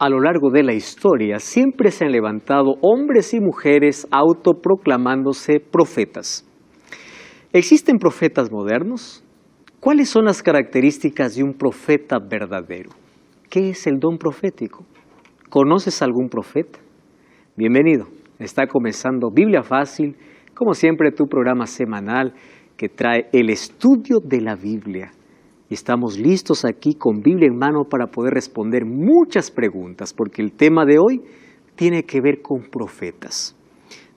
A lo largo de la historia siempre se han levantado hombres y mujeres autoproclamándose profetas. ¿Existen profetas modernos? ¿Cuáles son las características de un profeta verdadero? ¿Qué es el don profético? ¿Conoces algún profeta? Bienvenido. Está comenzando Biblia Fácil, como siempre tu programa semanal que trae el estudio de la Biblia. Y estamos listos aquí con Biblia en mano para poder responder muchas preguntas, porque el tema de hoy tiene que ver con profetas.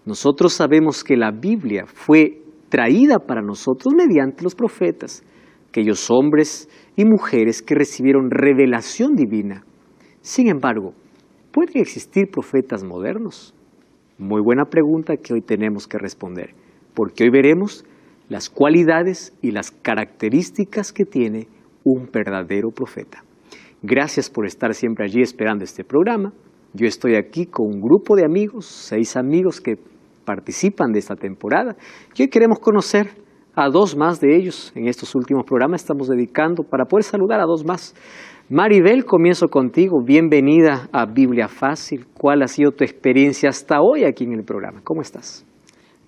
Nosotros sabemos que la Biblia fue traída para nosotros mediante los profetas, aquellos hombres y mujeres que recibieron revelación divina. Sin embargo, ¿pueden existir profetas modernos? Muy buena pregunta que hoy tenemos que responder, porque hoy veremos las cualidades y las características que tiene un verdadero profeta. Gracias por estar siempre allí esperando este programa. Yo estoy aquí con un grupo de amigos, 6 amigos que participan de esta temporada, y hoy queremos conocer a 2 más de ellos. En estos últimos programas estamos dedicando para poder saludar a 2 más. Maribel, comienzo contigo. Bienvenida a Biblia Fácil. ¿Cuál ha sido tu experiencia hasta hoy aquí en el programa? ¿Cómo estás?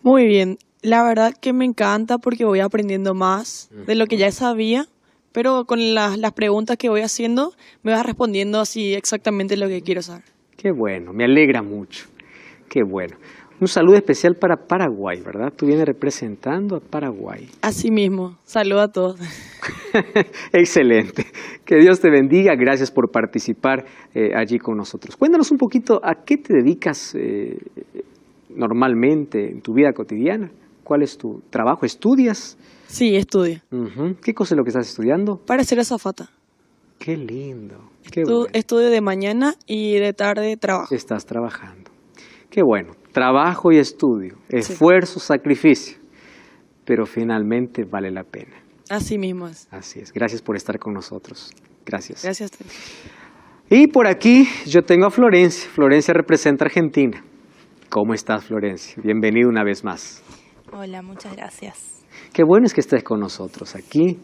Muy bien. La verdad que me encanta porque voy aprendiendo más de lo que ya sabía, pero con las preguntas que voy haciendo me vas respondiendo así exactamente lo que quiero saber. Qué bueno, me alegra mucho. Qué bueno. Un saludo especial para Paraguay, ¿verdad? Tú vienes representando a Paraguay. Así mismo. Saludo a todos. Excelente. Que Dios te bendiga. Gracias por participar allí con nosotros. Cuéntanos un poquito a qué te dedicas normalmente en tu vida cotidiana. ¿Cuál es tu trabajo? ¿Estudias? Sí, estudio. ¿Qué cosa es lo que estás estudiando? Para ser azafata. Qué lindo. Qué bueno. Estudio de mañana y de tarde trabajo. Estás trabajando. Qué bueno. Trabajo y estudio. Esfuerzo, sacrificio. Pero finalmente vale la pena. Así mismo es. Así es. Gracias por estar con nosotros. Gracias. Gracias. Y por aquí yo tengo a Florencia. Florencia representa a Argentina. ¿Cómo estás, Florencia? Bienvenido una vez más. Hola, muchas gracias. Qué bueno es que estés con nosotros aquí.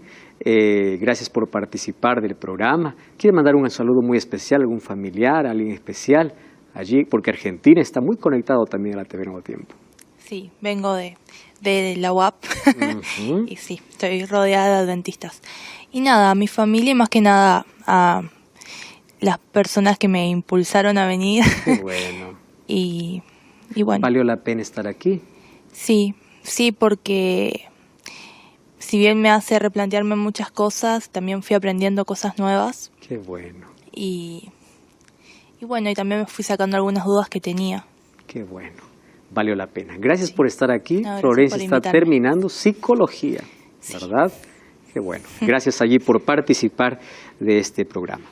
Gracias por participar del programa. ¿Quieres mandar un saludo muy especial a algún familiar, a alguien especial allí? Porque Argentina está muy conectado también a la TV Nuevo Tiempo. Sí, vengo de la UAP y sí, estoy rodeada de adventistas. Y nada, a mi familia y más que nada a las personas que me impulsaron a venir. Qué bueno. y bueno. ¿Valió la pena estar aquí? Sí, porque si bien me hace replantearme muchas cosas, también fui aprendiendo cosas nuevas. Qué bueno. Y bueno, y también me fui sacando algunas dudas que tenía. Qué bueno. Valió la pena. Gracias por estar aquí. No, Florencia está terminando psicología, ¿verdad? Qué bueno. Gracias allí por participar de este programa.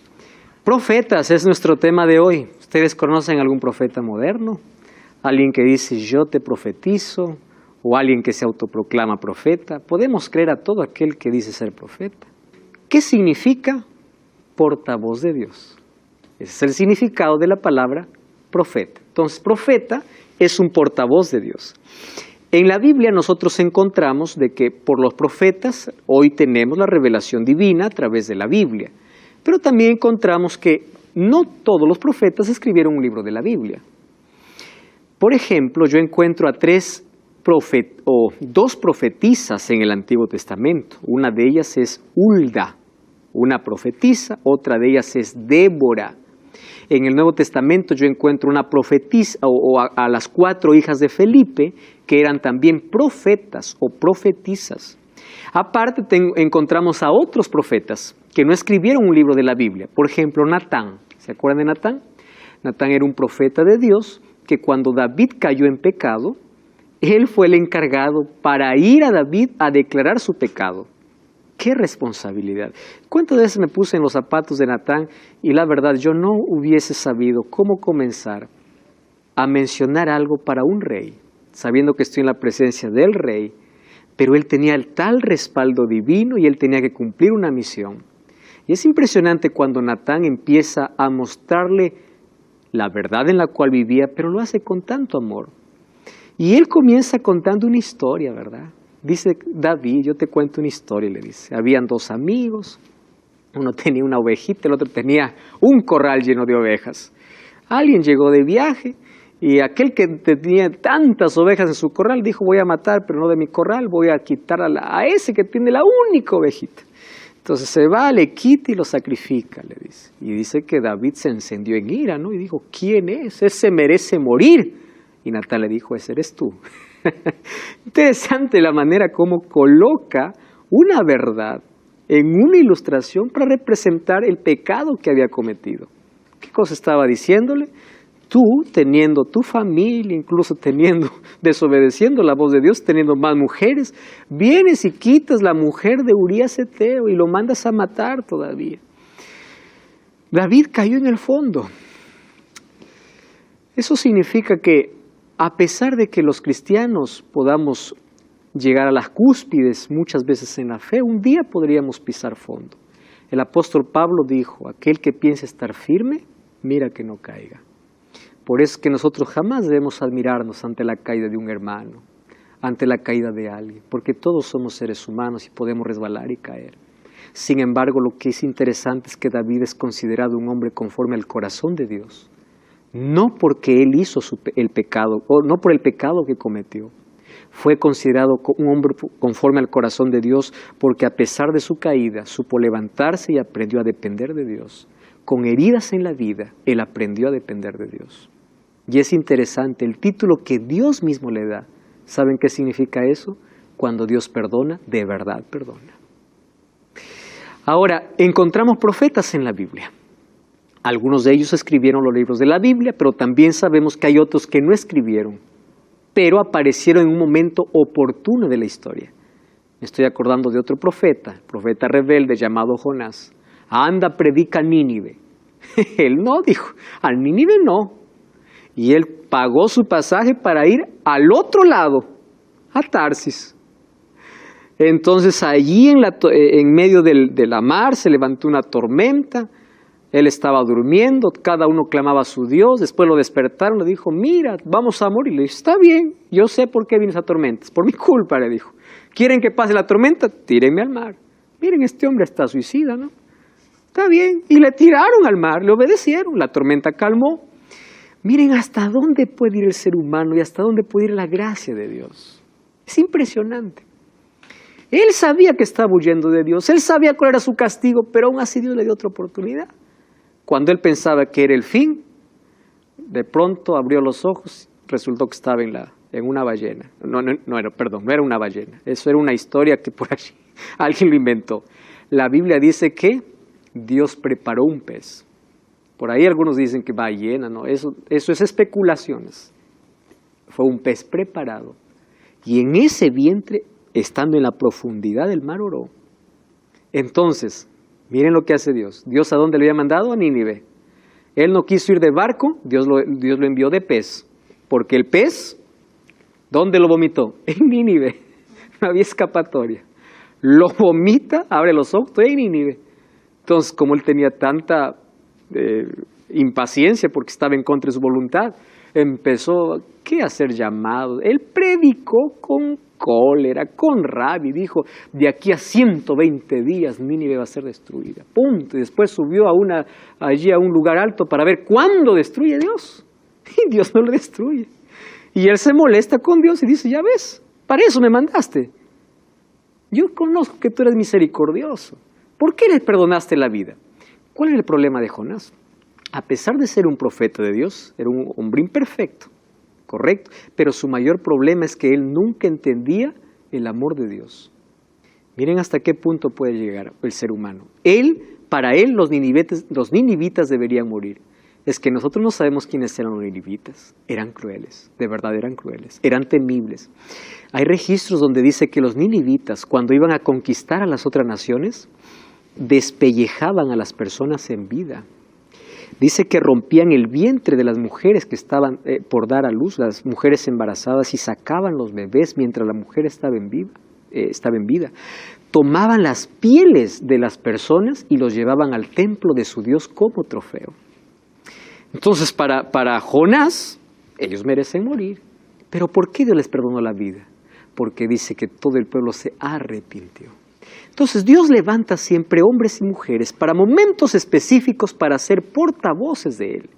Profetas es nuestro tema de hoy. ¿Ustedes conocen algún profeta moderno? Alguien que dice yo te profetizo, o alguien que se autoproclama profeta. Podemos creer a todo aquel que dice ser profeta. ¿Qué significa portavoz de Dios? Ese es el significado de la palabra profeta. Entonces, profeta es un portavoz de Dios. En la Biblia nosotros encontramos de que por los profetas hoy tenemos la revelación divina a través de la Biblia. Pero también encontramos que no todos los profetas escribieron un libro de la Biblia. Por ejemplo, yo encuentro a 2 profetisas en el Antiguo Testamento. Una de ellas es Hulda, una profetisa, otra de ellas es Débora. En el Nuevo Testamento yo encuentro una profetisa, a las 4 hijas de Felipe, que eran también profetas o profetisas. Aparte encontramos a otros profetas que no escribieron un libro de la Biblia. Por ejemplo, Natán. ¿Se acuerdan de Natán? Natán era un profeta de Dios que cuando David cayó en pecado, él fue el encargado para ir a David a declarar su pecado. ¡Qué responsabilidad! ¿Cuántas veces me puse en los zapatos de Natán y la verdad yo no hubiese sabido cómo comenzar a mencionar algo para un rey, sabiendo que estoy en la presencia del rey, pero él tenía el tal respaldo divino y él tenía que cumplir una misión. Y es impresionante cuando Natán empieza a mostrarle la verdad en la cual vivía, pero lo hace con tanto amor. Y él comienza contando una historia, ¿verdad? Dice David, yo te cuento una historia, le dice. Habían 2 amigos, Uno tenía una ovejita, el otro tenía un corral lleno de ovejas. Alguien llegó de viaje y aquel que tenía tantas ovejas en su corral dijo, voy a matar, pero no de mi corral, voy a quitar a ese que tiene la única ovejita. Entonces se va, le quita y lo sacrifica, le dice. Y dice que David se encendió en ira, ¿no? Y dijo, ¿quién es? Ese merece morir. Y Natán le dijo, ese eres tú. Interesante la manera como coloca una verdad en una ilustración para representar el pecado que había cometido. ¿Qué cosa estaba diciéndole? Tú, teniendo tu familia, incluso desobedeciendo la voz de Dios, teniendo más mujeres, vienes y quitas la mujer de Urías Eteo y lo mandas a matar todavía. David cayó en el fondo. Eso significa que a pesar de que los cristianos podamos llegar a las cúspides muchas veces en la fe, un día podríamos pisar fondo. El apóstol Pablo dijo, aquel que piense estar firme, mira que no caiga. Por eso es que nosotros jamás debemos admirarnos ante la caída de un hermano, ante la caída de alguien, porque todos somos seres humanos y podemos resbalar y caer. Sin embargo, lo que es interesante es que David es considerado un hombre conforme al corazón de Dios, no porque él hizo el pecado, o no por el pecado que cometió. Fue considerado un hombre conforme al corazón de Dios porque a pesar de su caída, supo levantarse y aprendió a depender de Dios. Con heridas en la vida, él aprendió a depender de Dios. Y es interesante, el título que Dios mismo le da, ¿saben qué significa eso? Cuando Dios perdona, de verdad perdona. Ahora, encontramos profetas en la Biblia. Algunos de ellos escribieron los libros de la Biblia, pero también sabemos que hay otros que no escribieron, pero aparecieron en un momento oportuno de la historia. Me estoy acordando de otro profeta, el profeta rebelde llamado Jonás. Anda, predica a Nínive. Él no, dijo, a Nínive no. Y él pagó su pasaje para ir al otro lado, a Tarsis. Entonces allí en medio de la mar se levantó una tormenta. Él estaba durmiendo, cada uno clamaba a su Dios, después lo despertaron, le dijo, mira, vamos a morir. Le dijo, está bien, yo sé por qué vino esa tormenta, es por mi culpa, le dijo. ¿Quieren que pase la tormenta? Tírenme al mar. Miren, este hombre está suicida, ¿no? Está bien, y le tiraron al mar, le obedecieron, la tormenta calmó. Miren hasta dónde puede ir el ser humano y hasta dónde puede ir la gracia de Dios. Es impresionante. Él sabía que estaba huyendo de Dios, él sabía cuál era su castigo, pero aún así Dios le dio otra oportunidad. Cuando él pensaba que era el fin, de pronto abrió los ojos, resultó que estaba en una ballena. No era una ballena, eso era una historia que por allí alguien lo inventó. La Biblia dice que Dios preparó un pez. Por ahí algunos dicen que ballena, no, eso es especulaciones. Fue un pez preparado. Y en ese vientre, estando en la profundidad del mar, oró. Entonces, miren lo que hace Dios. ¿Dios a dónde le había mandado? A Nínive. Él no quiso ir de barco, Dios lo envió de pez. Porque el pez, ¿dónde lo vomitó? En Nínive. No había escapatoria. Lo vomita, abre los ojos, estoy en Nínive. Entonces, como él tenía tanta impaciencia porque estaba en contra de su voluntad, empezó a hacer llamados. Él predicó con cólera, con rabia, y dijo, de aquí a 120 días Nínive va a ser destruida. Punto. Y después subió allí a un lugar alto para ver cuándo destruye Dios. Y Dios no lo destruye. Y él se molesta con Dios y dice, ya ves, para eso me mandaste. Yo conozco que tú eres misericordioso. ¿Por qué le perdonaste la vida? ¿Cuál era el problema de Jonás? A pesar de ser un profeta de Dios, era un hombre imperfecto, correcto, pero su mayor problema es que él nunca entendía el amor de Dios. Miren hasta qué punto puede llegar el ser humano. Para él los ninivitas deberían morir. Es que nosotros no sabemos quiénes eran los ninivitas. Eran crueles, de verdad eran crueles, eran temibles. Hay registros donde dice que los ninivitas, cuando iban a conquistar a las otras naciones, despellejaban a las personas en vida. Dice que rompían el vientre de las mujeres que estaban por dar a luz, las mujeres embarazadas, y sacaban los bebés mientras la mujer estaba en vida. Tomaban las pieles de las personas y los llevaban al templo de su Dios como trofeo. Entonces, para Jonás, ellos merecen morir. ¿Pero por qué Dios les perdonó la vida? Porque dice que todo el pueblo se arrepintió. Entonces Dios levanta siempre hombres y mujeres para momentos específicos para ser portavoces de Él,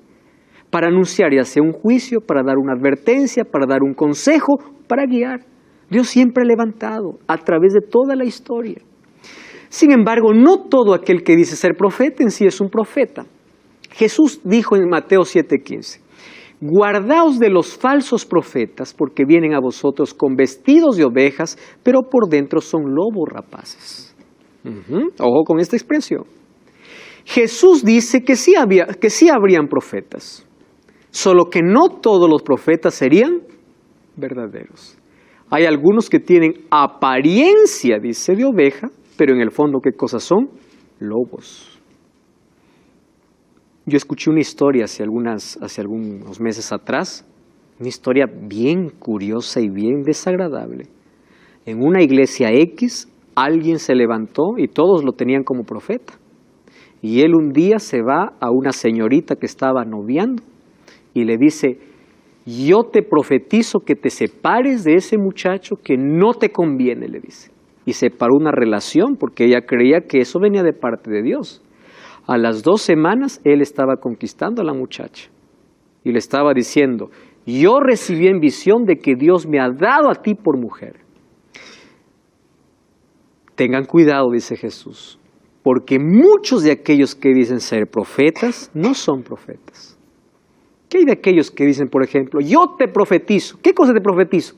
para anunciar ya sea un juicio, para dar una advertencia, para dar un consejo, para guiar. Dios siempre ha levantado a través de toda la historia. Sin embargo, no todo aquel que dice ser profeta en sí es un profeta. Jesús dijo en Mateo 7:15, guardaos de los falsos profetas, porque vienen a vosotros con vestidos de ovejas, pero por dentro son lobos rapaces. Ojo con esta expresión. Jesús dice que sí habrían profetas, solo que no todos los profetas serían verdaderos. Hay algunos que tienen apariencia, dice, de oveja, pero en el fondo, ¿qué cosas son? Lobos. Yo escuché una historia hace algunos meses atrás, una historia bien curiosa y bien desagradable. En una iglesia X, alguien se levantó y todos lo tenían como profeta. Y él un día se va a una señorita que estaba noviando y le dice, yo te profetizo que te separes de ese muchacho que no te conviene, le dice. Y separó una relación porque ella creía que eso venía de parte de Dios. A las 2 semanas él estaba conquistando a la muchacha y le estaba diciendo, yo recibí en visión de que Dios me ha dado a ti por mujer. Tengan cuidado, dice Jesús, porque muchos de aquellos que dicen ser profetas no son profetas. ¿Qué hay de aquellos que dicen, por ejemplo, yo te profetizo? ¿Qué cosa te profetizo?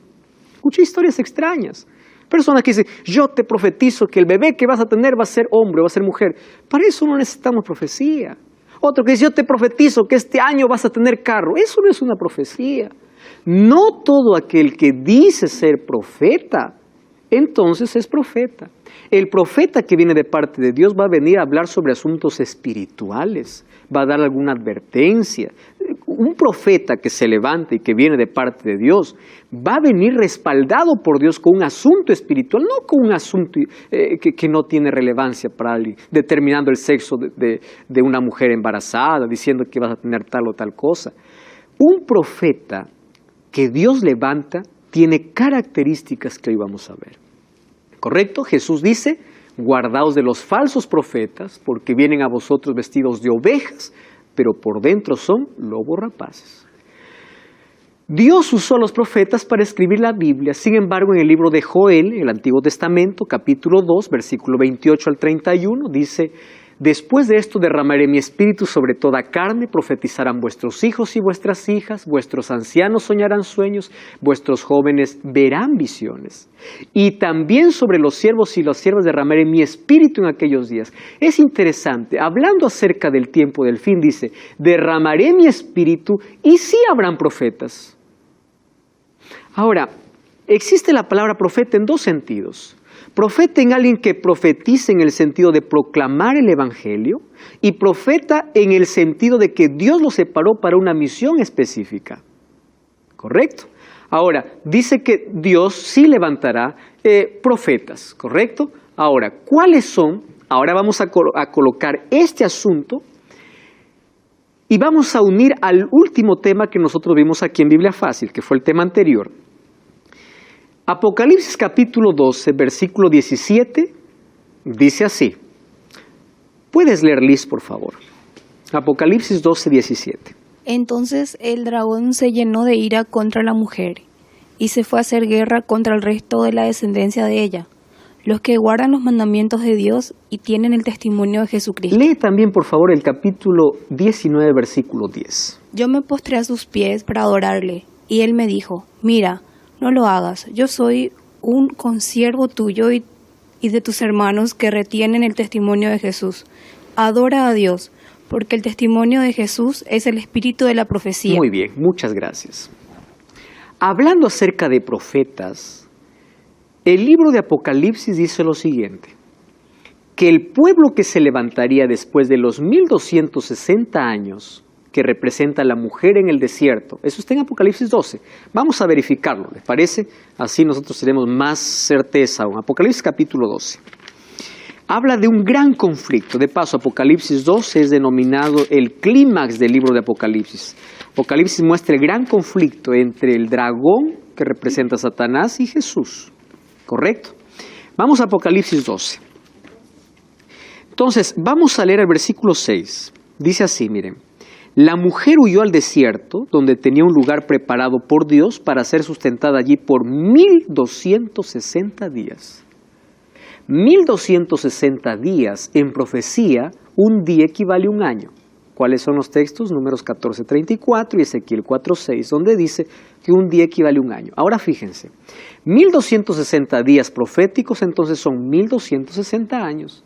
Escuché historias extrañas. Personas que dicen, yo te profetizo que el bebé que vas a tener va a ser hombre, va a ser mujer. Para eso no necesitamos profecía. Otro que dice, yo te profetizo que este año vas a tener carro. Eso no es una profecía. No todo aquel que dice ser profeta, entonces es profeta. El profeta que viene de parte de Dios va a venir a hablar sobre asuntos espirituales, va a dar alguna advertencia. Un profeta que se levante y que viene de parte de Dios va a venir respaldado por Dios con un asunto espiritual, no con un asunto que no tiene relevancia para alguien, determinando el sexo de una mujer embarazada, diciendo que vas a tener tal o tal cosa. Un profeta que Dios levanta tiene características que hoy vamos a ver. ¿Correcto? Jesús dice, guardaos de los falsos profetas, porque vienen a vosotros vestidos de ovejas, pero por dentro son lobos rapaces. Dios usó a los profetas para escribir la Biblia. Sin embargo, en el libro de Joel, en el Antiguo Testamento, capítulo 2, versículo 28 al 31, dice, después de esto derramaré mi espíritu sobre toda carne, profetizarán vuestros hijos y vuestras hijas, vuestros ancianos soñarán sueños, vuestros jóvenes verán visiones. Y también sobre los siervos y las siervas derramaré mi espíritu en aquellos días. Es interesante, hablando acerca del tiempo del fin, dice, derramaré mi espíritu y sí habrán profetas. Ahora, existe la palabra profeta en 2 sentidos. Profeta en alguien que profetiza en el sentido de proclamar el evangelio y profeta en el sentido de que Dios lo separó para una misión específica. ¿Correcto? Ahora, dice que Dios sí levantará profetas, ¿correcto? Ahora, ¿cuáles son? Ahora vamos a colocar este asunto y vamos a unir al último tema que nosotros vimos aquí en Biblia Fácil, que fue el tema anterior. Apocalipsis capítulo 12, versículo 17, dice así. ¿Puedes leer, Liz, por favor? Apocalipsis 12, 17. Entonces el dragón se llenó de ira contra la mujer y se fue a hacer guerra contra el resto de la descendencia de ella, los que guardan los mandamientos de Dios y tienen el testimonio de Jesucristo. Lee también, por favor, el capítulo 19, versículo 10. Yo me postré a sus pies para adorarle, y él me dijo, mira, no lo hagas, yo soy un consiervo tuyo y de tus hermanos que retienen el testimonio de Jesús. Adora a Dios, porque el testimonio de Jesús es el espíritu de la profecía. Muy bien, muchas gracias. Hablando acerca de profetas, el libro de Apocalipsis dice lo siguiente, que el pueblo que se levantaría después de los 1260 años, que representa a la mujer en el desierto, eso está en Apocalipsis 12, vamos a verificarlo, ¿les parece? Así nosotros tenemos más certeza aún. Apocalipsis capítulo 12. Habla de un gran conflicto. De paso, Apocalipsis 12 es denominado el clímax del libro de Apocalipsis. Apocalipsis muestra el gran conflicto entre el dragón, que representa a Satanás, y Jesús. ¿Correcto? Vamos a Apocalipsis 12. Entonces, vamos a leer el versículo 6. Dice así, miren. La mujer huyó al desierto, donde tenía un lugar preparado por Dios para ser sustentada allí por 1260 días. 1260 días en profecía, un día equivale a un año. ¿Cuáles son los textos? Números 14:34 y Ezequiel 4:6, donde dice que un día equivale a un año. Ahora fíjense, 1260 días proféticos, entonces son 1260 años.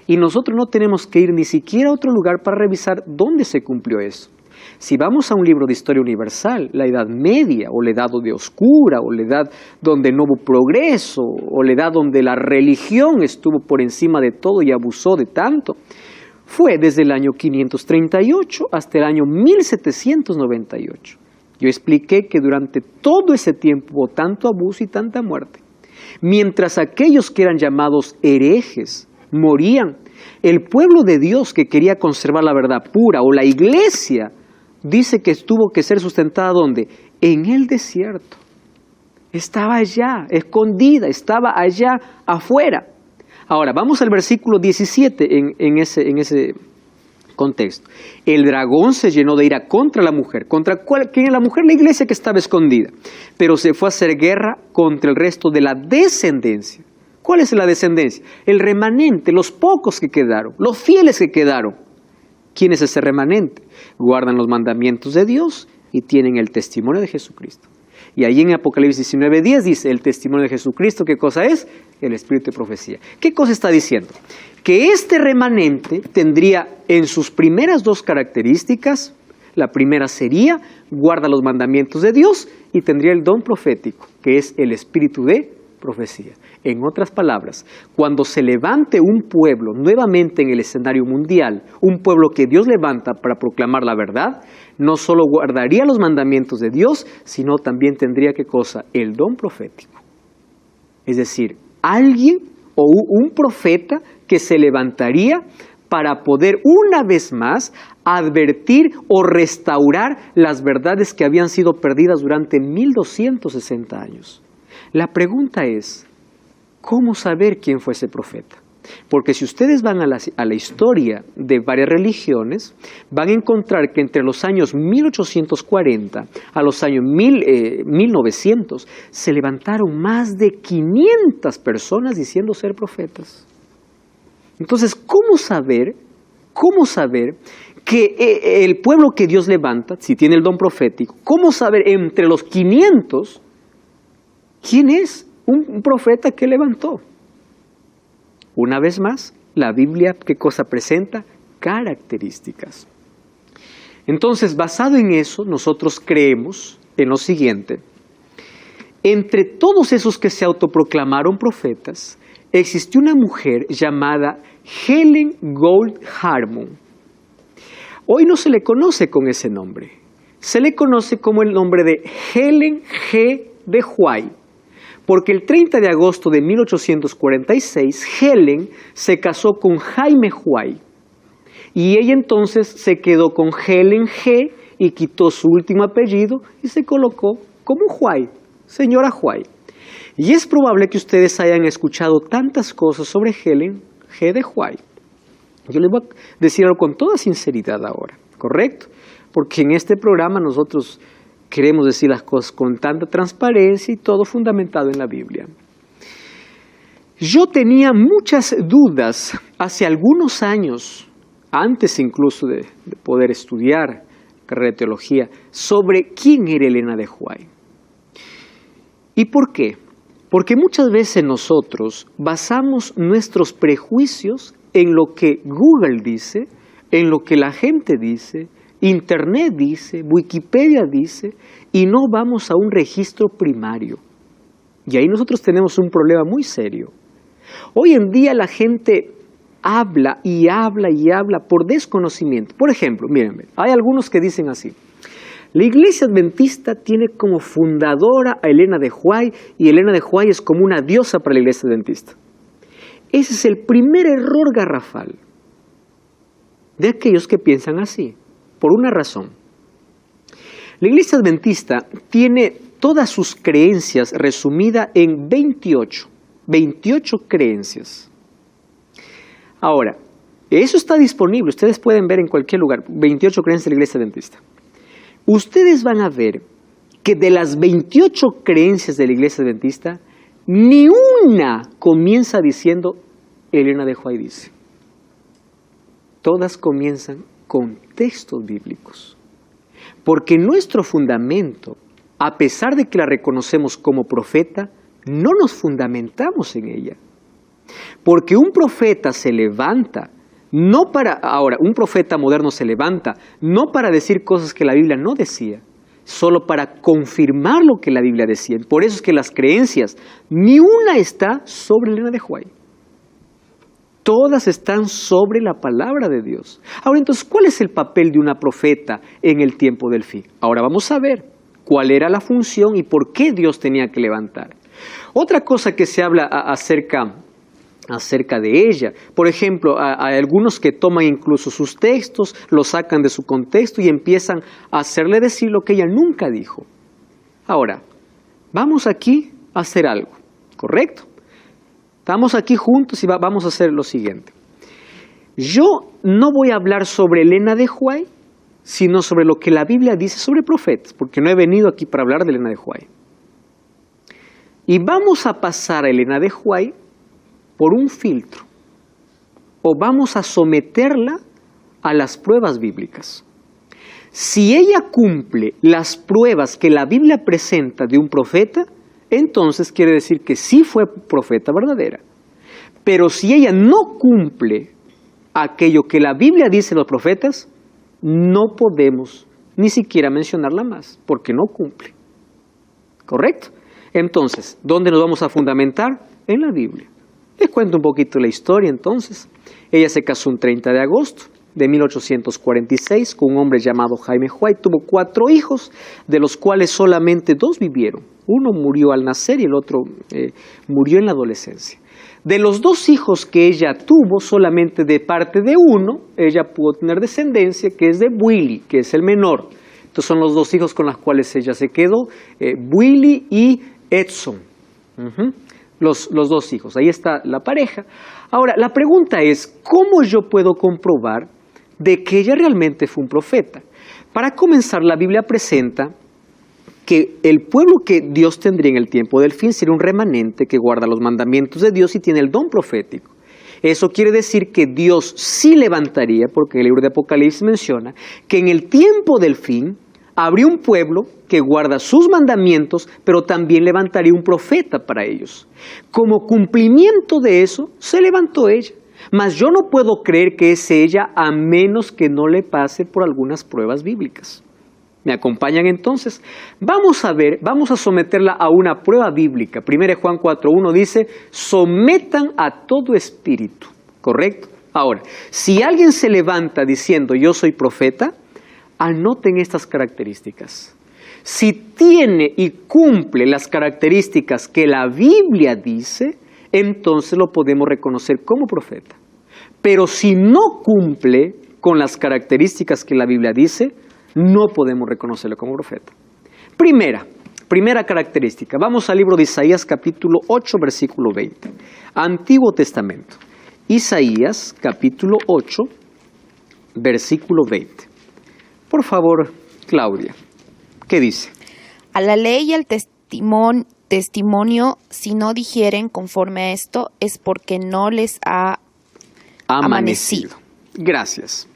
Y nosotros no tenemos que ir ni siquiera a otro lugar para revisar dónde se cumplió eso. Si vamos a un libro de historia universal, la Edad Media, o la Edad de Oscura, o la Edad donde no hubo progreso, o la Edad donde la religión estuvo por encima de todo y abusó de tanto, fue desde el año 538 hasta el año 1798. Yo expliqué que durante todo ese tiempo hubo tanto abuso y tanta muerte. Mientras aquellos que eran llamados herejes morían, el pueblo de Dios que quería conservar la verdad pura, o la iglesia, dice que tuvo que ser sustentada ¿dónde? En el desierto. Estaba allá, escondida, estaba allá afuera. Ahora, vamos al versículo 17 en ese contexto. El dragón se llenó de ira contra la mujer. ¿Contra quién es la mujer? La iglesia que estaba escondida. Pero se fue a hacer guerra contra el resto de la descendencia. ¿Cuál es la descendencia? El remanente, los pocos que quedaron, los fieles que quedaron. ¿Quién es ese remanente? Guardan los mandamientos de Dios y tienen el testimonio de Jesucristo. Y ahí en Apocalipsis 19:10 dice, el testimonio de Jesucristo, ¿qué cosa es? El espíritu de profecía. ¿Qué cosa está diciendo? Que este remanente tendría en sus primeras dos características, la primera sería, guarda los mandamientos de Dios y tendría el don profético, que es el espíritu de profecía. En otras palabras, cuando se levante un pueblo nuevamente en el escenario mundial, un pueblo que Dios levanta para proclamar la verdad, no solo guardaría los mandamientos de Dios, sino también tendría, ¿qué cosa? El don profético. Es decir, alguien o un profeta que se levantaría para poder una vez más advertir o restaurar las verdades que habían sido perdidas durante 1260 años. La pregunta es, ¿cómo saber quién fue ese profeta? Porque si ustedes van a la historia de varias religiones, van a encontrar que entre los años 1840 a los años 1900 se levantaron más de 500 personas diciendo ser profetas. Entonces, ¿cómo saber que el pueblo que Dios levanta, si tiene el don profético, cómo saber entre los 500 quién es un profeta que levantó? Una vez más, la Biblia, ¿qué cosa presenta? Características. Entonces, basado en eso, nosotros creemos en lo siguiente. Entre todos esos que se autoproclamaron profetas, existió una mujer llamada Helen Gold Harmon. Hoy no se le conoce con ese nombre. Se le conoce como el nombre de Helen G. de White. Porque el 30 de agosto de 1846, Helen se casó con Jaime White. Y ella entonces se quedó con Helen G. y quitó su último apellido y se colocó como White, señora White. Y es probable que ustedes hayan escuchado tantas cosas sobre Helen G. de White. Yo les voy a decir algo con toda sinceridad ahora, ¿correcto? Porque en este programa nosotros queremos decir las cosas con tanta transparencia y todo fundamentado en la Biblia. Yo tenía muchas dudas hace algunos años, antes incluso de poder estudiar carrera de teología, sobre quién era Elena de White. ¿Y por qué? Porque muchas veces nosotros basamos nuestros prejuicios en lo que Google dice, en lo que la gente dice, Internet dice, Wikipedia dice, y no vamos a un registro primario. Y ahí nosotros tenemos un problema muy serio. Hoy en día la gente habla y habla y habla por desconocimiento. Por ejemplo, mírenme, hay algunos que dicen así: la Iglesia Adventista tiene como fundadora a Elena de White y Elena de White es como una diosa para la Iglesia Adventista. Ese es el primer error garrafal de aquellos que piensan así. Por una razón. La Iglesia Adventista tiene todas sus creencias resumidas en 28 28 creencias. Ahora, eso está disponible, ustedes pueden ver en cualquier lugar, 28 creencias de la Iglesia Adventista. Ustedes van a ver que de las 28 creencias de la Iglesia Adventista, ni una comienza diciendo, Elena de White dice. Todas comienzan con textos bíblicos. Porque nuestro fundamento, a pesar de que la reconocemos como profeta, no nos fundamentamos en ella. Porque un profeta se levanta, un profeta moderno se levanta, no para decir cosas que la Biblia no decía, solo para confirmar lo que la Biblia decía. Por eso es que las creencias, ni una está sobre Elena de White. Todas están sobre la palabra de Dios. Ahora, entonces, ¿cuál es el papel de una profeta en el tiempo del fin? Ahora vamos a ver cuál era la función y por qué Dios tenía que levantar. Otra cosa que se habla acerca de ella, por ejemplo, hay algunos que toman incluso sus textos, los sacan de su contexto y empiezan a hacerle decir lo que ella nunca dijo. Ahora, vamos aquí a hacer algo, ¿correcto? Estamos aquí juntos y vamos a hacer lo siguiente. Yo no voy a hablar sobre Elena de White, sino sobre lo que la Biblia dice sobre profetas, porque no he venido aquí para hablar de Elena de White. Y vamos a pasar a Elena de White por un filtro, o vamos a someterla a las pruebas bíblicas. Si ella cumple las pruebas que la Biblia presenta de un profeta, entonces quiere decir que sí fue profeta verdadera. Pero si ella no cumple aquello que la Biblia dice de los profetas, no podemos ni siquiera mencionarla más, porque no cumple. ¿Correcto? Entonces, ¿dónde nos vamos a fundamentar? En la Biblia. Les cuento un poquito la historia entonces. Ella se casó un 30 de agosto de 1846 con un hombre llamado Jaime White. Tuvo 4 hijos, de los cuales solamente 2 vivieron. Uno murió al nacer y el otro murió en la adolescencia. De los 2 hijos que ella tuvo, solamente de parte de uno, ella pudo tener descendencia, que es de Willie, que es el menor. Estos son los 2 hijos con los cuales ella se quedó, Willie y Edson. Los 2 hijos, ahí está la pareja. Ahora, la pregunta es, ¿cómo yo puedo comprobar de que ella realmente fue un profeta? Para comenzar, la Biblia presenta que el pueblo que Dios tendría en el tiempo del fin sería un remanente que guarda los mandamientos de Dios y tiene el don profético. Eso quiere decir que Dios sí levantaría, porque el libro de Apocalipsis menciona, que en el tiempo del fin habría un pueblo que guarda sus mandamientos, pero también levantaría un profeta para ellos. Como cumplimiento de eso, se levantó ella. Mas yo no puedo creer que es ella a menos que no le pase por algunas pruebas bíblicas. ¿Me acompañan entonces? Vamos a someterla a una prueba bíblica. 1 Juan 4:1 dice, sometan a todo espíritu. ¿Correcto? Ahora, si alguien se levanta diciendo yo soy profeta, anoten estas características. Si tiene y cumple las características que la Biblia dice, entonces lo podemos reconocer como profeta. Pero si no cumple con las características que la Biblia dice, no podemos reconocerlo como profeta. Primera característica. Vamos al libro de Isaías capítulo 8, versículo 20. Antiguo Testamento. Isaías capítulo 8, versículo 20. Por favor, Claudia, ¿qué dice? A la ley y al testimonio, si no dijeren conforme a esto, es porque no les ha amanecido. Gracias.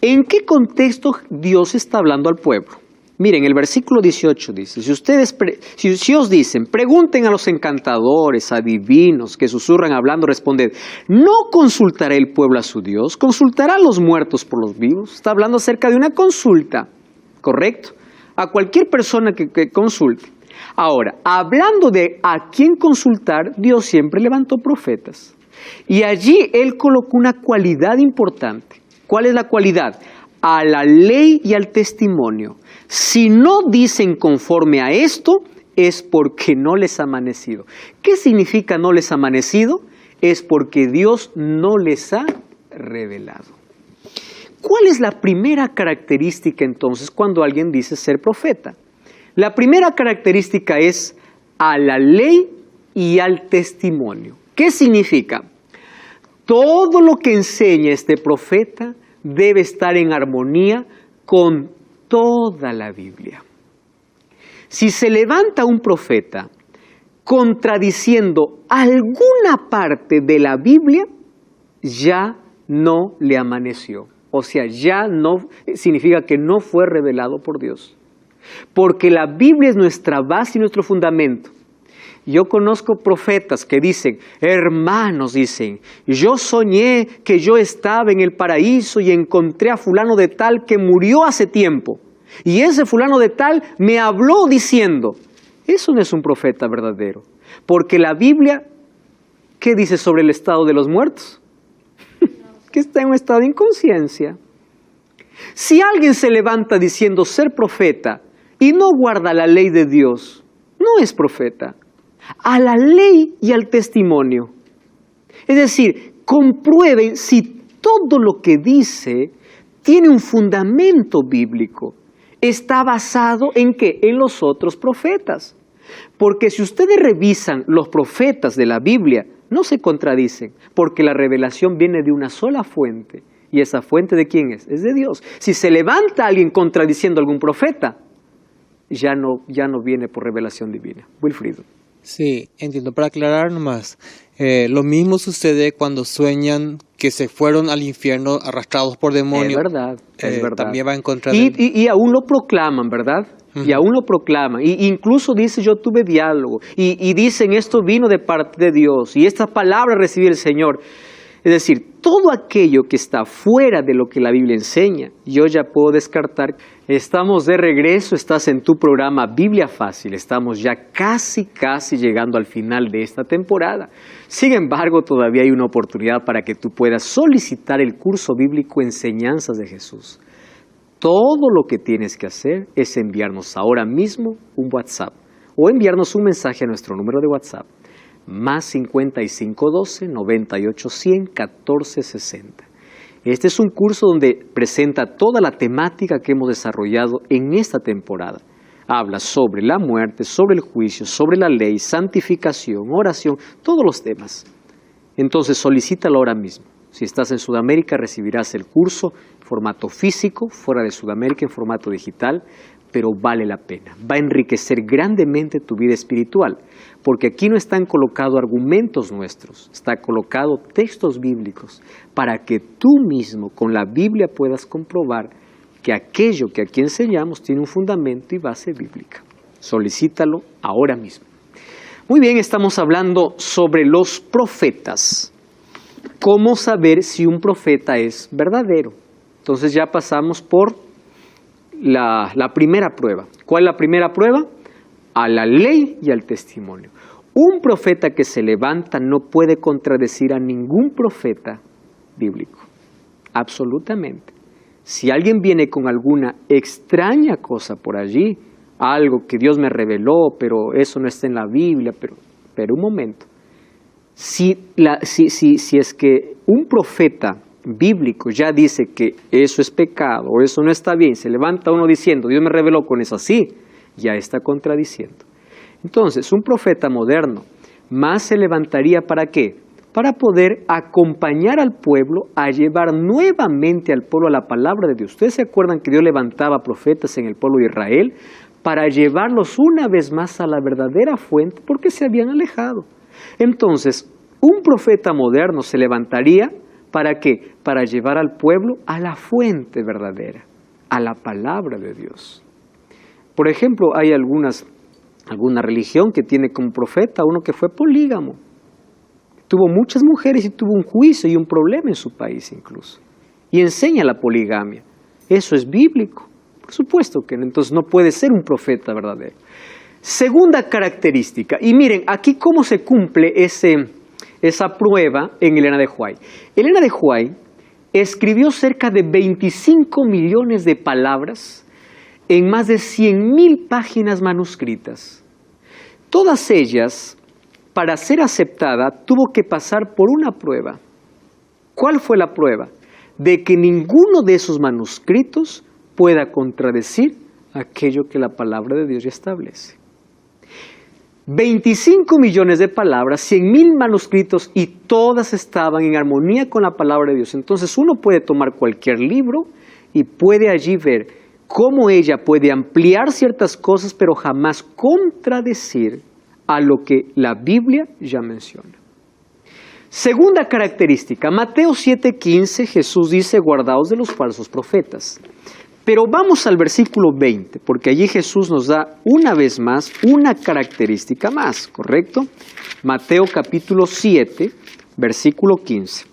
¿En qué contexto Dios está hablando al pueblo? Miren, el versículo 18 dice, si os dicen, pregunten a los encantadores, adivinos, que susurran hablando, responded, ¿no consultará el pueblo a su Dios? ¿Consultará a los muertos por los vivos? Está hablando acerca de una consulta, ¿correcto? A cualquier persona que consulte. Ahora, hablando de a quién consultar, Dios siempre levantó profetas. Y allí Él colocó una cualidad importante. ¿Cuál es la cualidad? A la ley y al testimonio. Si no dicen conforme a esto, es porque no les ha amanecido. ¿Qué significa no les ha amanecido? Es porque Dios no les ha revelado. ¿Cuál es la primera característica entonces cuando alguien dice ser profeta? La primera característica es a la ley y al testimonio. ¿Qué significa? Todo lo que enseña este profeta debe estar en armonía con toda la Biblia. Si se levanta un profeta contradiciendo alguna parte de la Biblia, ya no le amaneció. O sea, ya no significa que no fue revelado por Dios. Porque la Biblia es nuestra base y nuestro fundamento. Yo conozco profetas que dicen, hermanos, dicen, yo soñé que yo estaba en el paraíso y encontré a fulano de tal que murió hace tiempo. Y ese fulano de tal me habló diciendo, eso no es un profeta verdadero. Porque la Biblia, ¿qué dice sobre el estado de los muertos? Que está en un estado de inconsciencia. Si alguien se levanta diciendo ser profeta y no guarda la ley de Dios, no es profeta. A la ley y al testimonio. Es decir, comprueben si todo lo que dice tiene un fundamento bíblico. Está basado en ¿qué? En los otros profetas. Porque si ustedes revisan los profetas de la Biblia, no se contradicen, porque la revelación viene de una sola fuente. ¿Y esa fuente de quién es? Es de Dios. Si se levanta alguien contradiciendo a algún profeta, ya no viene por revelación divina. Wilfrido. Sí, entiendo. Para aclarar nomás, lo mismo sucede cuando sueñan que se fueron al infierno arrastrados por demonios. Es verdad. También va en contra y aún lo proclaman, ¿verdad? Y aún lo proclaman. Y incluso dice, yo tuve diálogo. Y dicen, esto vino de parte de Dios. Y esta palabra recibí el Señor. Es decir, todo aquello que está fuera de lo que la Biblia enseña, yo ya puedo descartar. Estamos de regreso, estás en tu programa Biblia Fácil. Estamos ya casi llegando al final de esta temporada. Sin embargo, todavía hay una oportunidad para que tú puedas solicitar el curso bíblico Enseñanzas de Jesús. Todo lo que tienes que hacer es enviarnos ahora mismo un WhatsApp o enviarnos un mensaje a nuestro número de WhatsApp. Más 5512 9810 1460. Este es un curso donde presenta toda la temática que hemos desarrollado en esta temporada. Habla sobre la muerte, sobre el juicio, sobre la ley, santificación, oración, todos los temas. Entonces solicítalo ahora mismo. Si estás en Sudamérica recibirás el curso en formato físico, fuera de Sudamérica en formato digital, pero vale la pena. Va a enriquecer grandemente tu vida espiritual, porque aquí no están colocados argumentos nuestros, está colocado textos bíblicos para que tú mismo con la Biblia puedas comprobar que aquello que aquí enseñamos tiene un fundamento y base bíblica. Solicítalo ahora mismo. Muy bien, estamos hablando sobre los profetas. ¿Cómo saber si un profeta es verdadero? Entonces ya pasamos por la primera prueba. ¿Cuál es la primera prueba? A la ley y al testimonio. Un profeta que se levanta no puede contradecir a ningún profeta bíblico. Absolutamente. Si alguien viene con alguna extraña cosa por allí, algo que Dios me reveló, pero eso no está en la Biblia, pero un momento. Si es que un profeta bíblico ya dice que eso es pecado o eso no está bien, se levanta uno diciendo, Dios me reveló con eso así, ya está contradiciendo. Entonces, un profeta moderno más se levantaría ¿para qué? Para poder acompañar al pueblo a llevar nuevamente al pueblo a la palabra de Dios. ¿Ustedes se acuerdan que Dios levantaba profetas en el pueblo de Israel para llevarlos una vez más a la verdadera fuente porque se habían alejado? Entonces, un profeta moderno se levantaría ¿para qué? Para llevar al pueblo a la fuente verdadera, a la palabra de Dios. Por ejemplo, hay alguna religión que tiene como profeta uno que fue polígamo. Tuvo muchas mujeres y tuvo un juicio y un problema en su país incluso. Y enseña la poligamia. Eso es bíblico. Por supuesto que no. Entonces no puede ser un profeta verdadero. Segunda característica. Y miren, aquí cómo se cumple esa prueba en Elena de White. Elena de White escribió cerca de 25 millones de palabras en más de 100.000 páginas manuscritas. Todas ellas, para ser aceptada, tuvo que pasar por una prueba. ¿Cuál fue la prueba? De que ninguno de esos manuscritos pueda contradecir aquello que la palabra de Dios ya establece. 25 millones de palabras, 100,000 manuscritos y todas estaban en armonía con la palabra de Dios. Entonces uno puede tomar cualquier libro y puede allí ver cómo ella puede ampliar ciertas cosas, pero jamás contradecir a lo que la Biblia ya menciona. Segunda característica, Mateo 7:15, Jesús dice, guardaos de los falsos profetas. Pero vamos al versículo 20, porque allí Jesús nos da una vez más una característica más, ¿correcto? Mateo capítulo 7, versículo 15.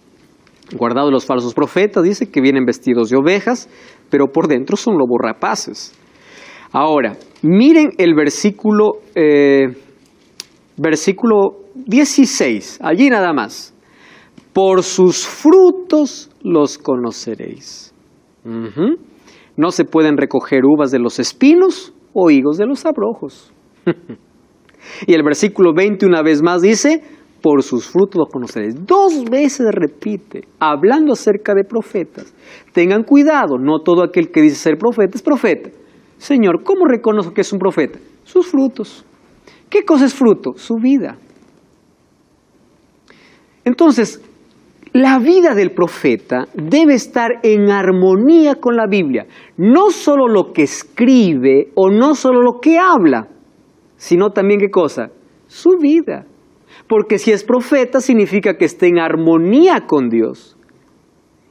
Guardaos de los falsos profetas, dice que vienen vestidos de ovejas, pero por dentro son lobos rapaces. Ahora, miren el versículo 16, allí nada más. Por sus frutos los conoceréis. No se pueden recoger uvas de los espinos o higos de los abrojos. Y el versículo 20 una vez más dice, por sus frutos los conoceréis. 2 veces repite, hablando acerca de profetas. Tengan cuidado, no todo aquel que dice ser profeta es profeta. Señor, ¿cómo reconozco que es un profeta? Sus frutos. ¿Qué cosa es fruto? Su vida. Entonces, la vida del profeta debe estar en armonía con la Biblia. No solo lo que escribe o no solo lo que habla, sino también ¿qué cosa? Su vida. Porque si es profeta significa que esté en armonía con Dios.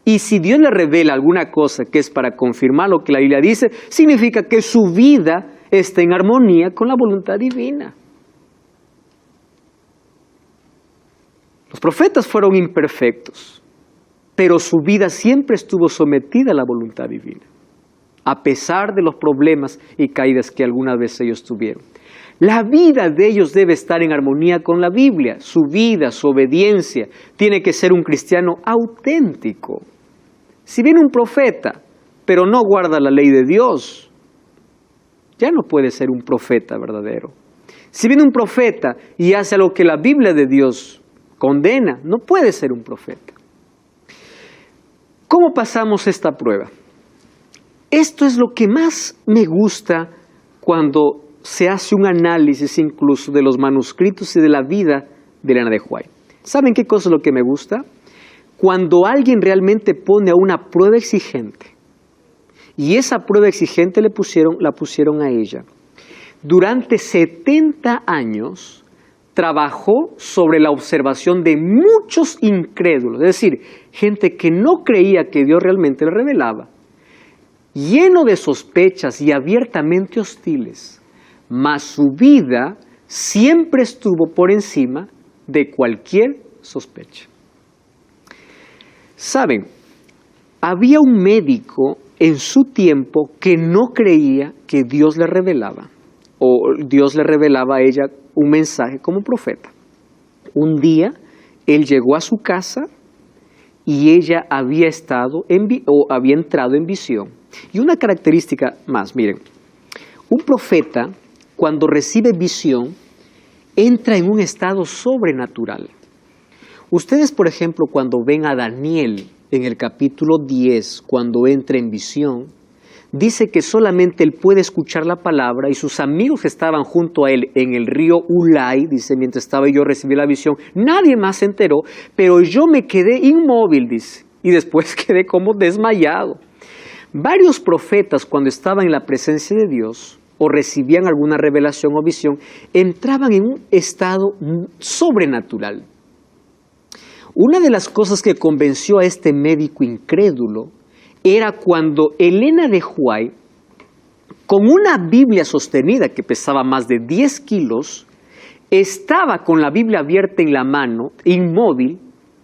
Y si Dios le revela alguna cosa que es para confirmar lo que la Biblia dice, significa que su vida está en armonía con la voluntad divina. Los profetas fueron imperfectos, pero su vida siempre estuvo sometida a la voluntad divina, a pesar de los problemas y caídas que alguna vez ellos tuvieron. La vida de ellos debe estar en armonía con la Biblia, su vida, su obediencia. Tiene que ser un cristiano auténtico. Si viene un profeta, pero no guarda la ley de Dios, ya no puede ser un profeta verdadero. Si viene un profeta y hace lo que la Biblia de Dios condena, no puede ser un profeta. ¿Cómo pasamos esta prueba? Esto es lo que más me gusta cuando se hace un análisis incluso de los manuscritos y de la vida de Elena de White. ¿Saben qué cosa es lo que me gusta? Cuando alguien realmente pone a una prueba exigente, y esa prueba exigente la pusieron a ella. Durante 70 años trabajó sobre la observación de muchos incrédulos, es decir, gente que no creía que Dios realmente le revelaba, lleno de sospechas y abiertamente hostiles, mas su vida siempre estuvo por encima de cualquier sospecha. Saben, había un médico en su tiempo que no creía que Dios le revelaba, o Dios le revelaba a ella un mensaje como profeta. Un día, él llegó a su casa y ella había entrado en visión. Y una característica más, miren, un profeta cuando recibe visión entra en un estado sobrenatural. Ustedes, por ejemplo, cuando ven a Daniel en el capítulo 10, cuando entra en visión, dice que solamente él puede escuchar la palabra y sus amigos que estaban junto a él en el río Ulai, dice, mientras estaba yo recibí la visión, nadie más se enteró, pero yo me quedé inmóvil, dice, y después quedé como desmayado. Varios profetas cuando estaban en la presencia de Dios o recibían alguna revelación o visión, entraban en un estado sobrenatural. Una de las cosas que convenció a este médico incrédulo era cuando Elena de White, con una Biblia sostenida que pesaba más de 10 kilos, estaba con la Biblia abierta en la mano, inmóvil,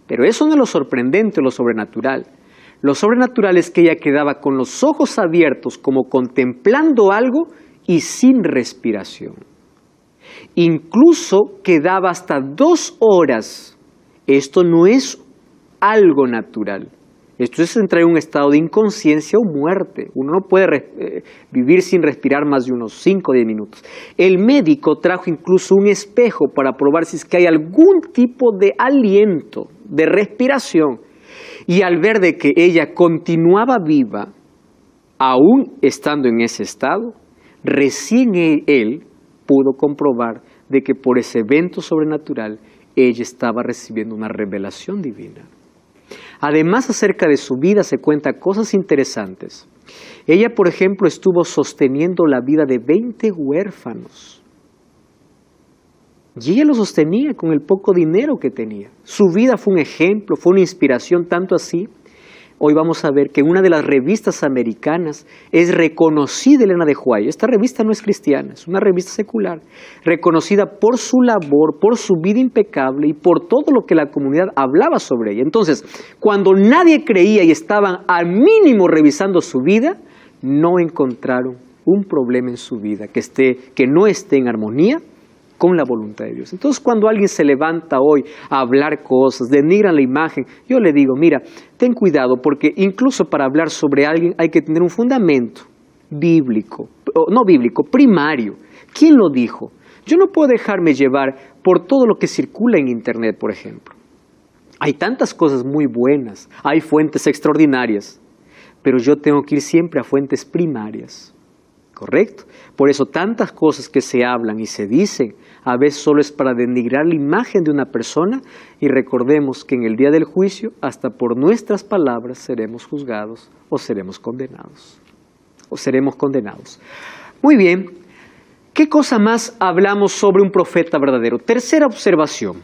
pero eso no es lo sorprendente o lo sobrenatural. Lo sobrenatural es que ella quedaba con los ojos abiertos, como contemplando algo y sin respiración. Incluso quedaba hasta 2 horas. Esto no es algo natural. Esto es entrar en un estado de inconsciencia o muerte. Uno no puede vivir sin respirar más de unos 5 o 10 minutos. El médico trajo incluso un espejo para probar si es que hay algún tipo de aliento, de respiración. Y al ver de que ella continuaba viva, aún estando en ese estado, recién él pudo comprobar de que por ese evento sobrenatural ella estaba recibiendo una revelación divina. Además, acerca de su vida se cuentan cosas interesantes. Ella, por ejemplo, estuvo sosteniendo la vida de 20 huérfanos. Y ella lo sostenía con el poco dinero que tenía. Su vida fue un ejemplo, fue una inspiración, tanto así. Hoy vamos a ver que en una de las revistas americanas es reconocida Elena de White. Esta revista no es cristiana, es una revista secular, reconocida por su labor, por su vida impecable y por todo lo que la comunidad hablaba sobre ella. Entonces, cuando nadie creía y estaban al mínimo revisando su vida, no encontraron un problema en su vida que no esté en armonía con la voluntad de Dios. Entonces, cuando alguien se levanta hoy a hablar cosas, denigran la imagen, yo le digo, mira, ten cuidado, porque incluso para hablar sobre alguien hay que tener un fundamento bíblico, no bíblico, primario. ¿Quién lo dijo? Yo no puedo dejarme llevar por todo lo que circula en Internet, por ejemplo. Hay tantas cosas muy buenas, hay fuentes extraordinarias, pero yo tengo que ir siempre a fuentes primarias. ¿Correcto? Por eso tantas cosas que se hablan y se dicen, a veces solo es para denigrar la imagen de una persona, y recordemos que en el día del juicio, hasta por nuestras palabras seremos juzgados o seremos condenados. Muy bien, ¿qué cosa más hablamos sobre un profeta verdadero? Tercera observación.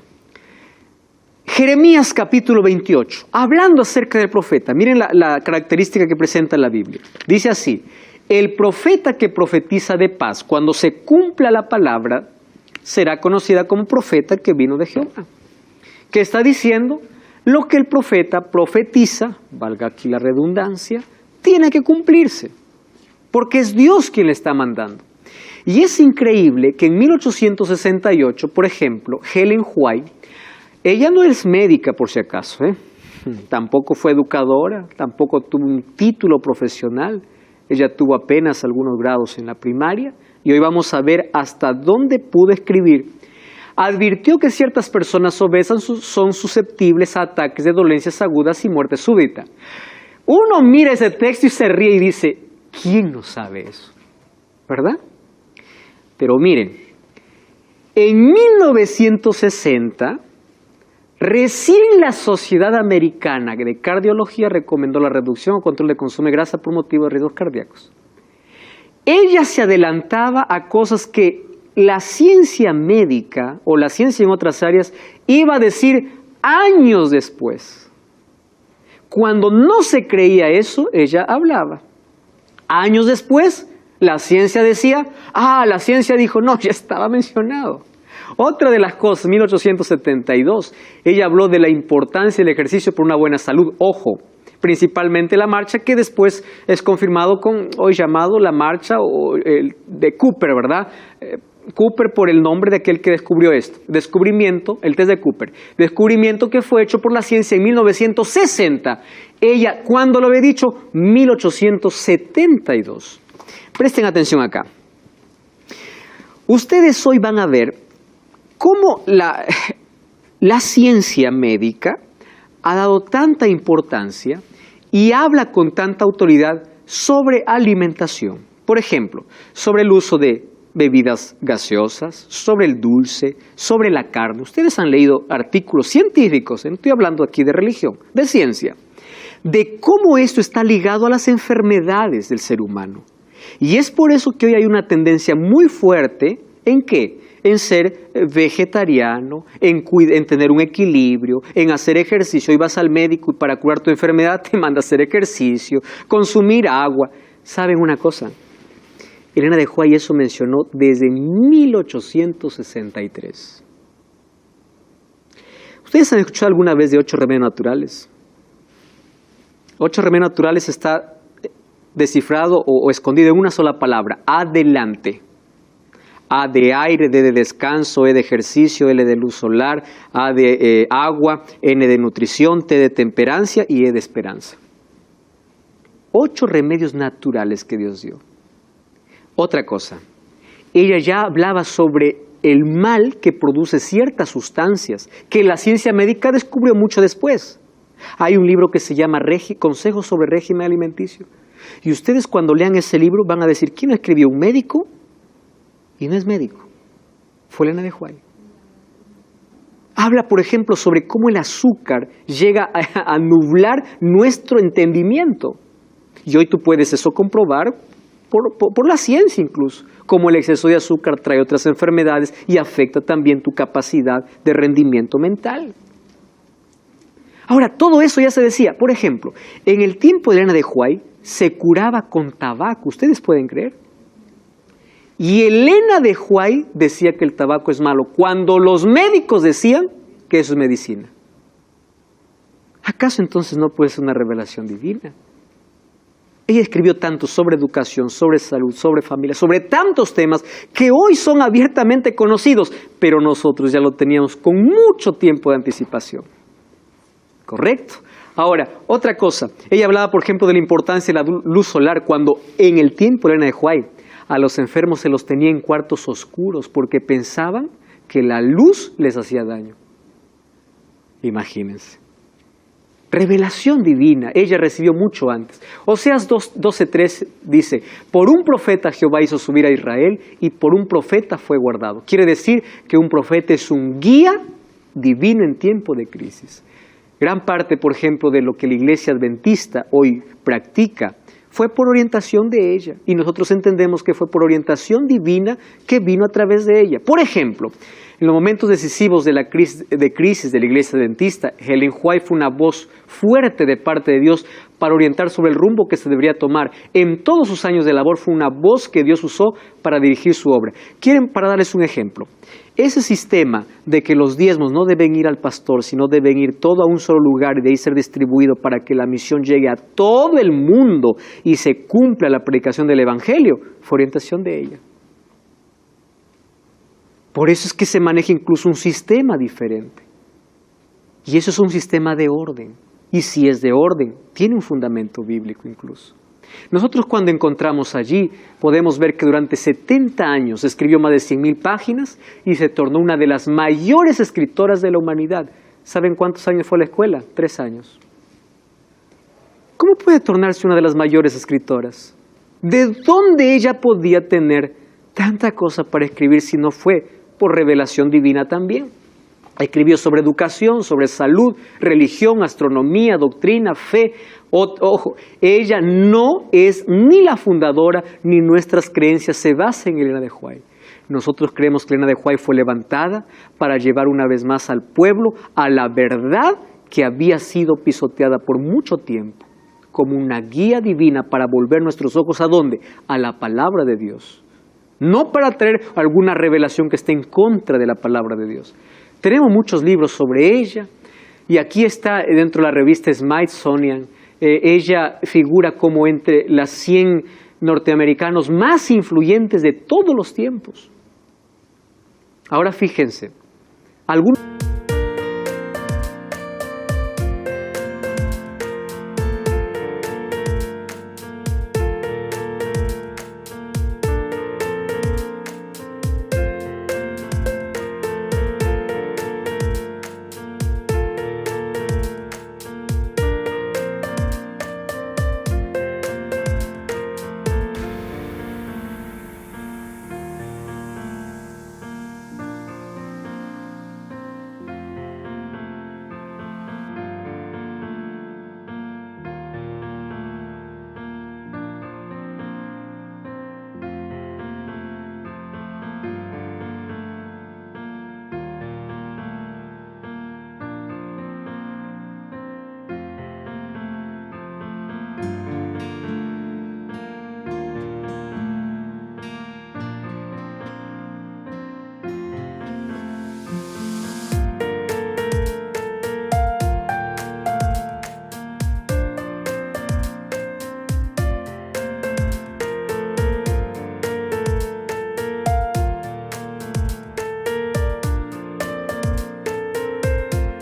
Jeremías capítulo 28, hablando acerca del profeta. Miren la característica que presenta la Biblia. Dice así: el profeta que profetiza de paz, cuando se cumpla la palabra, será conocida como profeta que vino de Jehová. ¿Qué está diciendo? Lo que el profeta profetiza, valga aquí la redundancia, tiene que cumplirse, porque es Dios quien le está mandando. Y es increíble que en 1868, por ejemplo, Ellen White, ella no es médica por si acaso, tampoco fue educadora, tampoco tuvo un título profesional. Ella tuvo apenas algunos grados en la primaria, y hoy vamos a ver hasta dónde pudo escribir. Advirtió que ciertas personas obesas son susceptibles a ataques de dolencias agudas y muerte súbita. Uno mira ese texto y se ríe y dice, ¿quién no sabe eso? ¿Verdad? Pero miren, en 1960, recién la Sociedad Americana de Cardiología recomendó la reducción o control de consumo de grasa por motivo de riesgos cardíacos. Ella se adelantaba a cosas que la ciencia médica o la ciencia en otras áreas iba a decir años después. Cuando no se creía eso, ella hablaba. Años después, la ciencia decía, la ciencia dijo, no, ya estaba mencionado. Otra de las cosas, 1872, ella habló de la importancia del ejercicio por una buena salud. Ojo, principalmente la marcha que después es confirmado con hoy llamado la marcha de Cooper, ¿verdad? Cooper por el nombre de aquel que descubrió esto. Descubrimiento, el test de Cooper. Descubrimiento que fue hecho por la ciencia en 1960. Ella, ¿cuándo lo había dicho? 1872. Presten atención acá. Ustedes hoy van a ver cómo la ciencia médica ha dado tanta importancia y habla con tanta autoridad sobre alimentación. Por ejemplo, sobre el uso de bebidas gaseosas, sobre el dulce, sobre la carne. Ustedes han leído artículos científicos, no estoy hablando aquí de religión, de ciencia, de cómo esto está ligado a las enfermedades del ser humano. Y es por eso que hoy hay una tendencia muy fuerte ¿en qué? En ser vegetariano, en tener un equilibrio, en hacer ejercicio. Hoy vas al médico y para curar tu enfermedad te manda a hacer ejercicio, consumir agua. ¿Saben una cosa? Elena de White eso mencionó desde 1863. ¿Ustedes han escuchado alguna vez de 8 remedios naturales? 8 remedios naturales está descifrado o escondido en una sola palabra, adelante. A de aire, D de descanso, E de ejercicio, L de luz solar, A de agua, N de nutrición, T de temperancia y E de esperanza. 8 remedios naturales que Dios dio. Otra cosa, ella ya hablaba sobre el mal que produce ciertas sustancias que la ciencia médica descubrió mucho después. Hay un libro que se llama Consejos sobre régimen alimenticio. Y ustedes cuando lean ese libro van a decir, ¿quién lo escribió? ¿Un médico? Y no es médico. fue Elena de White. Habla, por ejemplo, sobre cómo el azúcar llega a nublar nuestro entendimiento. Y hoy tú puedes eso comprobar por la ciencia incluso, cómo el exceso de azúcar trae otras enfermedades y afecta también tu capacidad de rendimiento mental. Ahora, todo eso ya se decía. Por ejemplo, en el tiempo de Elena de White se curaba con tabaco. ¿Ustedes pueden creer? Y Elena de White decía que el tabaco es malo, cuando los médicos decían que eso es medicina. ¿Acaso entonces no puede ser una revelación divina? Ella escribió tanto sobre educación, sobre salud, sobre familia, sobre tantos temas que hoy son abiertamente conocidos, pero nosotros ya lo teníamos con mucho tiempo de anticipación. ¿Correcto? Ahora, otra cosa. Ella hablaba, por ejemplo, de la importancia de la luz solar cuando en el tiempo de Elena de White a los enfermos se los tenía en cuartos oscuros porque pensaban que la luz les hacía daño. Imagínense. Revelación divina, ella recibió mucho antes. Oseas 12:3 dice, por un profeta Jehová hizo subir a Israel y por un profeta fue guardado. Quiere decir que un profeta es un guía divino en tiempo de crisis. Gran parte, por ejemplo, de lo que la iglesia adventista hoy practica fue por orientación de ella. Y nosotros entendemos que fue por orientación divina que vino a través de ella. Por ejemplo, en los momentos decisivos de la crisis de la iglesia adventista, Ellen White fue una voz fuerte de parte de Dios para orientar sobre el rumbo que se debería tomar. En todos sus años de labor fue una voz que Dios usó para dirigir su obra. Para darles un ejemplo, ese sistema de que los diezmos no deben ir al pastor, sino deben ir todo a un solo lugar y de ahí ser distribuido para que la misión llegue a todo el mundo y se cumpla la predicación del evangelio, fue orientación de ella. Por eso es que se maneja incluso un sistema diferente. Y eso es un sistema de orden. Y si es de orden, tiene un fundamento bíblico incluso. Nosotros cuando encontramos allí, podemos ver que durante 70 años escribió más de 100,000 páginas y se tornó una de las mayores escritoras de la humanidad. ¿Saben cuántos años fue a la escuela? 3 años. ¿Cómo puede tornarse una de las mayores escritoras? ¿De dónde ella podía tener tanta cosa para escribir si no fue por revelación divina también? Escribió sobre educación, sobre salud, religión, astronomía, doctrina, fe. Ojo, ella no es ni la fundadora ni nuestras creencias se basan en Elena de White. Nosotros creemos que Elena de White fue levantada para llevar una vez más al pueblo a la verdad que había sido pisoteada por mucho tiempo, como una guía divina para volver nuestros ojos ¿a dónde? A la palabra de Dios. No para traer alguna revelación que esté en contra de la palabra de Dios. Tenemos muchos libros sobre ella y aquí está dentro de la revista Smithsonian. Ella figura como entre las 100 norteamericanos más influyentes de todos los tiempos. Ahora fíjense, algunos...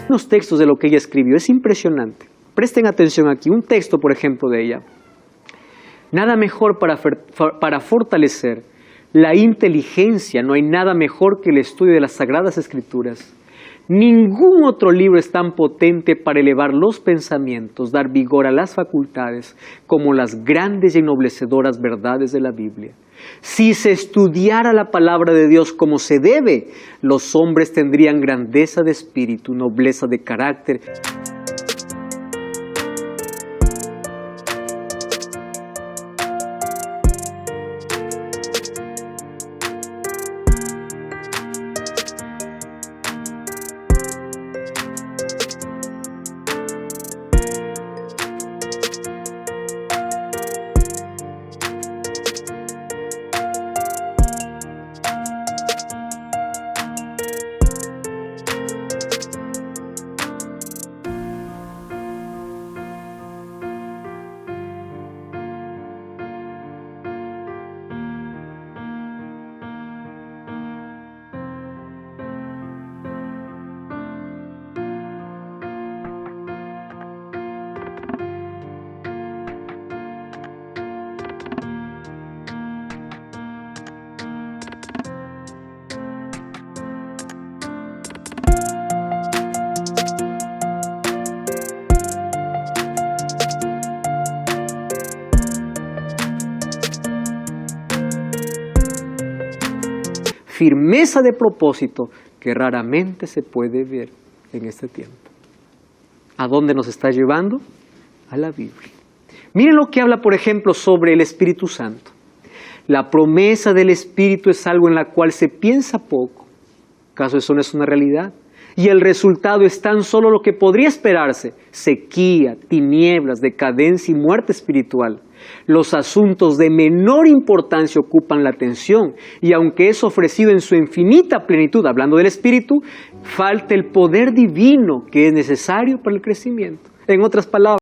Los textos de lo que ella escribió, es impresionante. Presten atención aquí, un texto, por ejemplo, de ella. Nada mejor para fortalecer la inteligencia, no hay nada mejor que el estudio de las Sagradas Escrituras. Ningún otro libro es tan potente para elevar los pensamientos, dar vigor a las facultades, como las grandes y ennoblecedoras verdades de la Biblia. Si se estudiara la palabra de Dios como se debe, los hombres tendrían grandeza de espíritu, nobleza de carácter. Firmeza de propósito que raramente se puede ver en este tiempo. ¿A dónde nos está llevando? A la Biblia. Miren lo que habla, por ejemplo, sobre el Espíritu Santo. La promesa del Espíritu es algo en la cual se piensa poco. ¿Acaso eso no es una realidad? Y el resultado es tan solo lo que podría esperarse: sequía, tinieblas, decadencia y muerte espiritual. Los asuntos de menor importancia ocupan la atención, y aunque es ofrecido en su infinita plenitud, hablando del Espíritu, falta el poder divino que es necesario para el crecimiento. En otras palabras,